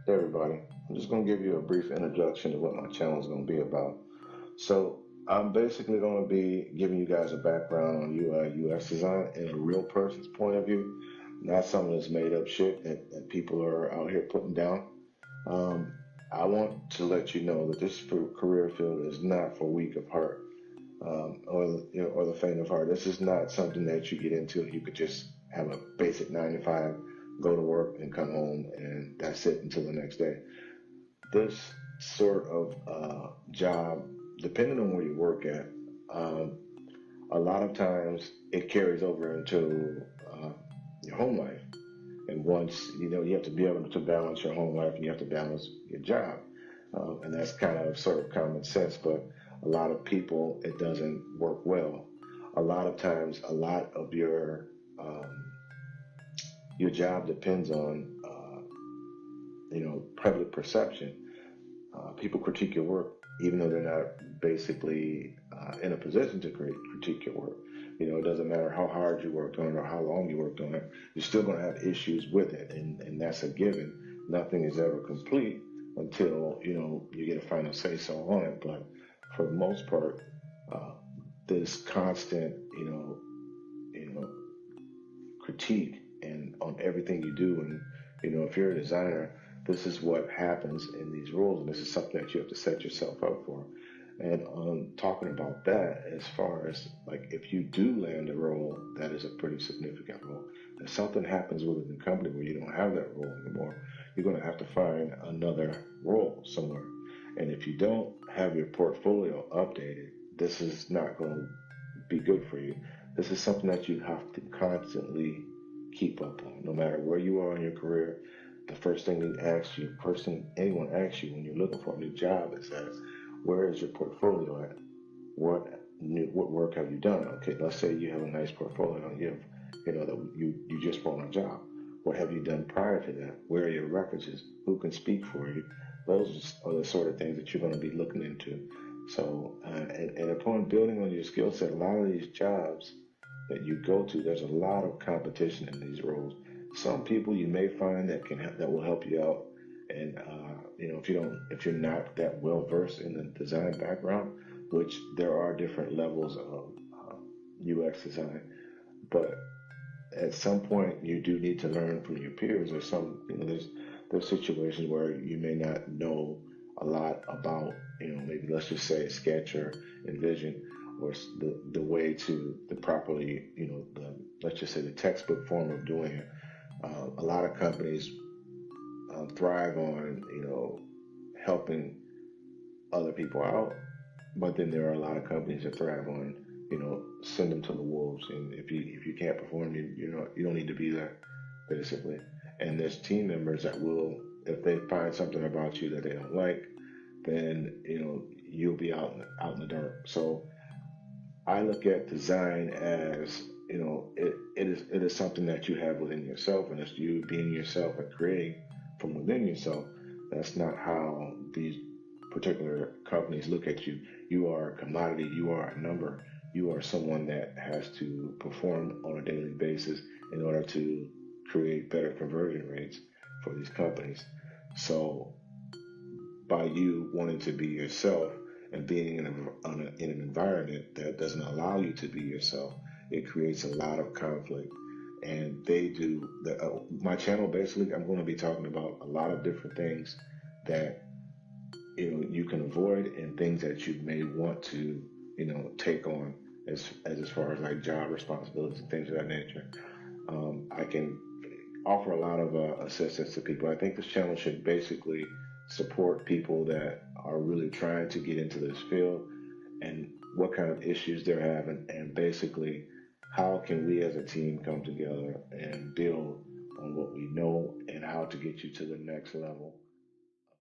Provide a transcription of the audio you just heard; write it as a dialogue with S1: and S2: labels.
S1: Hey everybody, I'm just going to give you a brief introduction to what my channel is going to be about. So, I'm basically going to be giving you guys a background on UI UX design in a real person's point of view, not some of this made up shit that people are out here putting down. Um, I want to let you know that this career field is not for weak of heart, or the faint of heart. This is not something that you get into and you could just have a basic 9 to 5, go to work and come home and that's it until the next day. This sort of job, depending on where you work at, um, a lot of times it carries over into uh, your home life. And once you have to be able to balance your home life and you have to balance your job. And that's kind of sort of common sense, but a lot of people, it doesn't work well. A lot of times, a lot of your job depends on public perception. People critique your work even though they're not basically in a position to critique your work. It doesn't matter how hard you worked on it or how long you worked on it, you're still going to have issues with it, and that's a given. Nothing is ever complete until you get a final say so on it. But for the most part, uh, this constant you know critique and on everything you do. And if you're a designer, this is what happens in these roles, and this is something that you have to set yourself up for. And talking about that, as far as like if you do land a role that is a pretty significant role, if something happens within the company where you don't have that role anymore, you're going to have to find another role somewhere. And if you don't have your portfolio updated, this is not going to be good for you. This is something that you have to constantly keep up on, no matter where you are in your career. The first thing anyone asks you when you're looking for a new job is that, where is your portfolio at? What work have you done? Okay, let's say you have a nice portfolio and that you just brought on a job. What have you done prior to that? Where are your references? Who can speak for you? Those are the sort of things that you're going to be looking into. So, and upon building on your skill set, a lot of these jobs that you go to, there's a lot of competition in these roles. Some people you may find that will help you out, and if you're not that well versed in the design background, which there are different levels of UX design, but at some point you do need to learn from your peers. There's situations where you may not know a lot about, maybe let's just say Sketch or InVision, or the way to the properly, let's just say the textbook form of doing it. A lot of companies thrive on helping other people out, but then there are a lot of companies that thrive on send them to the wolves. And if you can't perform, you don't need to be there, basically. And there's team members that will, if they find something about you that they don't like, then you'll be out in the dark. So I look at design as it is something that you have within yourself, and it's you being yourself and creating from within yourself. That's not how these particular companies look at you. You are a commodity. You are a number. You are someone that has to perform on a daily basis in order to create better conversion rates for these companies. So by you wanting to be yourself and being in an environment that doesn't allow you to be yourself, it creates a lot of conflict. And my channel, basically, I'm going to be talking about a lot of different things that you can avoid, and things that you may want to take on as far as like job responsibilities and things of that nature. I can offer a lot of assistance to people. I think this channel should basically support people that are really trying to get into this field, and what kind of issues they're having, and basically how can we as a team come together and build on what we know and how to get you to the next level.